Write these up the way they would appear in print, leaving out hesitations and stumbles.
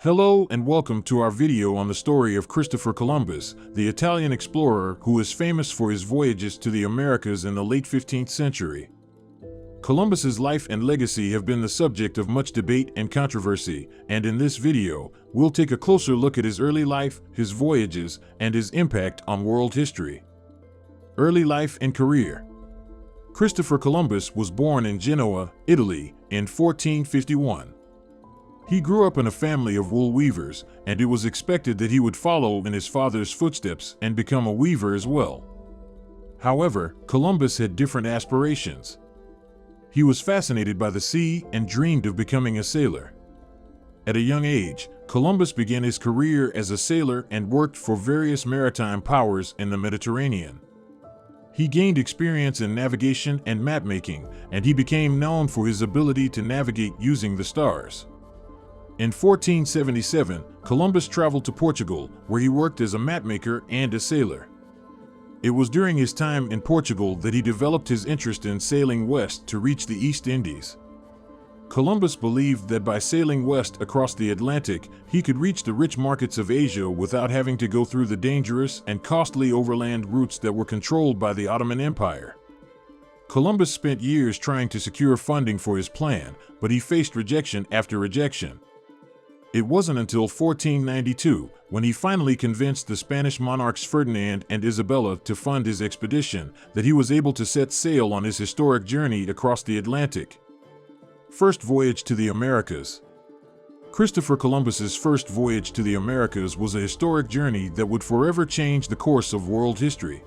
Hello and welcome to our video on the story of Christopher Columbus, the Italian explorer who is famous for his voyages to the Americas in the late 15th century. Columbus's life and legacy have been the subject of much debate and controversy, and in this video, we'll take a closer look at his early life, his voyages, and his impact on world history. Early life and career. Christopher Columbus was born in Genoa, Italy, in 1451. He grew up in a family of wool weavers, and it was expected that he would follow in his father's footsteps and become a weaver as well. However, Columbus had different aspirations. He was fascinated by the sea and dreamed of becoming a sailor. At a young age, Columbus began his career as a sailor and worked for various maritime powers in the Mediterranean. He gained experience in navigation and map-making, and he became known for his ability to navigate using the stars. In 1477, Columbus traveled to Portugal, where he worked as a mapmaker and a sailor. It was during his time in Portugal that he developed his interest in sailing west to reach the East Indies. Columbus believed that by sailing west across the Atlantic, he could reach the rich markets of Asia without having to go through the dangerous and costly overland routes that were controlled by the Ottoman Empire. Columbus spent years trying to secure funding for his plan, but he faced rejection after rejection. It wasn't until 1492, when he finally convinced the Spanish monarchs Ferdinand and Isabella to fund his expedition, that he was able to set sail on his historic journey across the Atlantic. First voyage to the Americas. Christopher Columbus's first voyage to the Americas was a historic journey that would forever change the course of world history.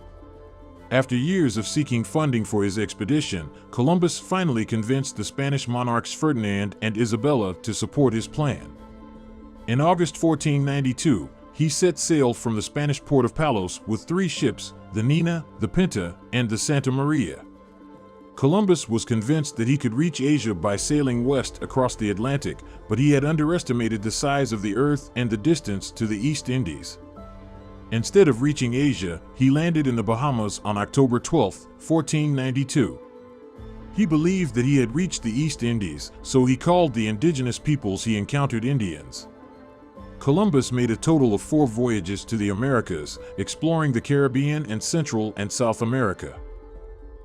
After years of seeking funding for his expedition, Columbus finally convinced the Spanish monarchs Ferdinand and Isabella to support his plan. In August 1492, he set sail from the Spanish port of Palos with 3 ships, the Nina, the Pinta, and the Santa Maria. Columbus was convinced that he could reach Asia by sailing west across the Atlantic, but he had underestimated the size of the Earth and the distance to the East Indies. Instead of reaching Asia, he landed in the Bahamas on October 12, 1492. He believed that he had reached the East Indies, so he called the indigenous peoples he encountered Indians. Columbus made a total of 4 voyages to the Americas, exploring the Caribbean and Central and South America.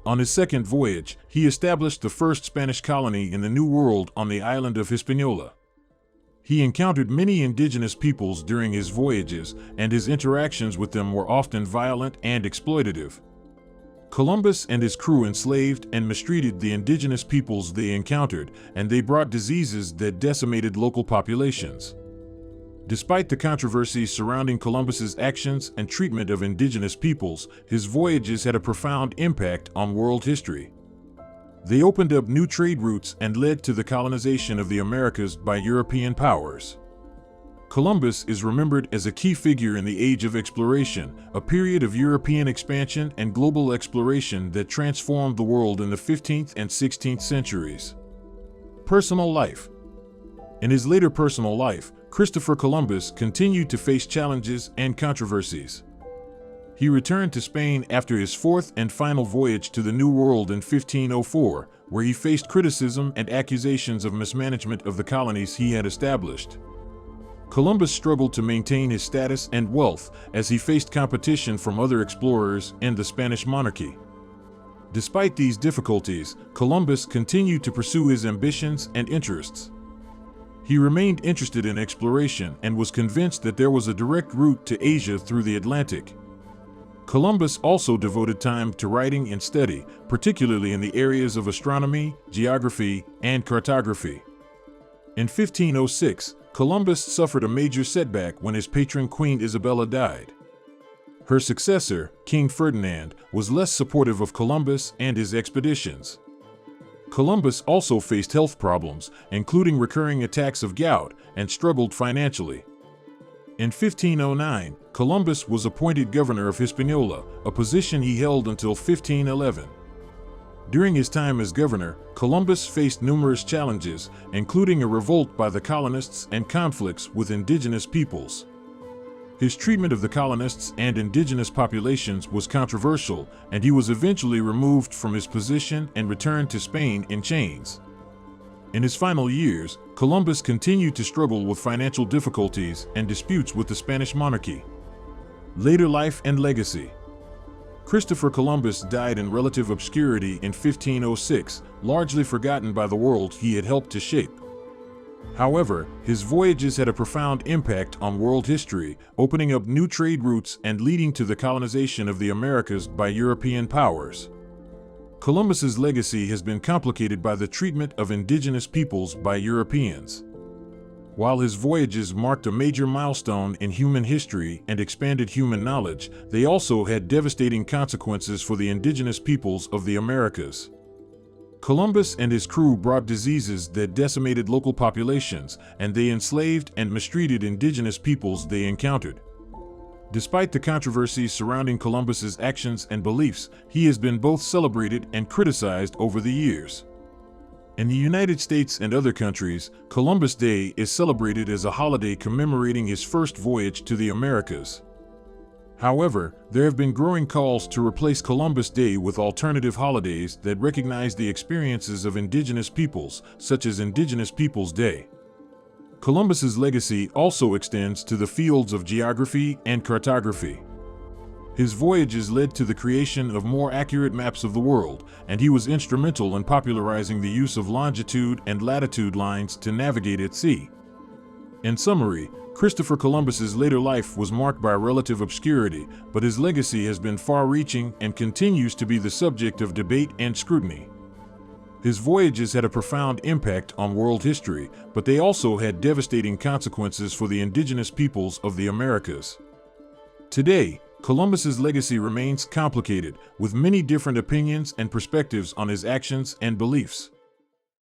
On his second voyage, he established the first Spanish colony in the New World on the island of Hispaniola. He encountered many indigenous peoples during his voyages, and his interactions with them were often violent and exploitative. Columbus and his crew enslaved and mistreated the indigenous peoples they encountered, and they brought diseases that decimated local populations. Despite the controversies surrounding Columbus's actions and treatment of indigenous peoples, his voyages had a profound impact on world history. They opened up new trade routes and led to the colonization of the Americas by European powers. Columbus is remembered as a key figure in the Age of Exploration, a period of European expansion and global exploration that transformed the world in the 15th and 16th centuries. Personal life. In his later personal life, Christopher Columbus continued to face challenges and controversies. He returned to Spain after his 4th and final voyage to the New World in 1504, where he faced criticism and accusations of mismanagement of the colonies he had established. Columbus struggled to maintain his status and wealth as he faced competition from other explorers and the Spanish monarchy. Despite these difficulties, Columbus continued to pursue his ambitions and interests. He remained interested in exploration and was convinced that there was a direct route to Asia through the Atlantic. Columbus also devoted time to writing and study, particularly in the areas of astronomy, geography, and cartography. In 1506, Columbus suffered a major setback when his patron Queen Isabella died. Her successor, King Ferdinand, was less supportive of Columbus and his expeditions. Columbus also faced health problems, including recurring attacks of gout, and struggled financially. In 1509, Columbus was appointed governor of Hispaniola, a position he held until 1511. During his time as governor, Columbus faced numerous challenges, including a revolt by the colonists and conflicts with indigenous peoples. His treatment of the colonists and indigenous populations was controversial, and he was eventually removed from his position and returned to Spain in chains. In his final years, Columbus continued to struggle with financial difficulties and disputes with the Spanish monarchy. Later life and legacy. Christopher Columbus died in relative obscurity in 1506, largely forgotten by the world he had helped to shape. However, his voyages had a profound impact on world history, opening up new trade routes and leading to the colonization of the Americas by European powers. Columbus's legacy has been complicated by the treatment of indigenous peoples by Europeans. While his voyages marked a major milestone in human history and expanded human knowledge, they also had devastating consequences for the indigenous peoples of the Americas. Columbus and his crew brought diseases that decimated local populations, and they enslaved and mistreated indigenous peoples they encountered. Despite the controversies surrounding Columbus's actions and beliefs, he has been both celebrated and criticized over the years. In the United States and other countries, Columbus Day is celebrated as a holiday commemorating his first voyage to the Americas. However, there have been growing calls to replace Columbus Day with alternative holidays that recognize the experiences of indigenous peoples, such as Indigenous Peoples Day. Columbus's legacy also extends to the fields of geography and cartography. His voyages led to the creation of more accurate maps of the world, and he was instrumental in popularizing the use of longitude and latitude lines to navigate at sea. In summary, Christopher Columbus's later life was marked by relative obscurity, but his legacy has been far-reaching and continues to be the subject of debate and scrutiny. His voyages had a profound impact on world history, but they also had devastating consequences for the indigenous peoples of the Americas. Today, Columbus's legacy remains complicated, with many different opinions and perspectives on his actions and beliefs.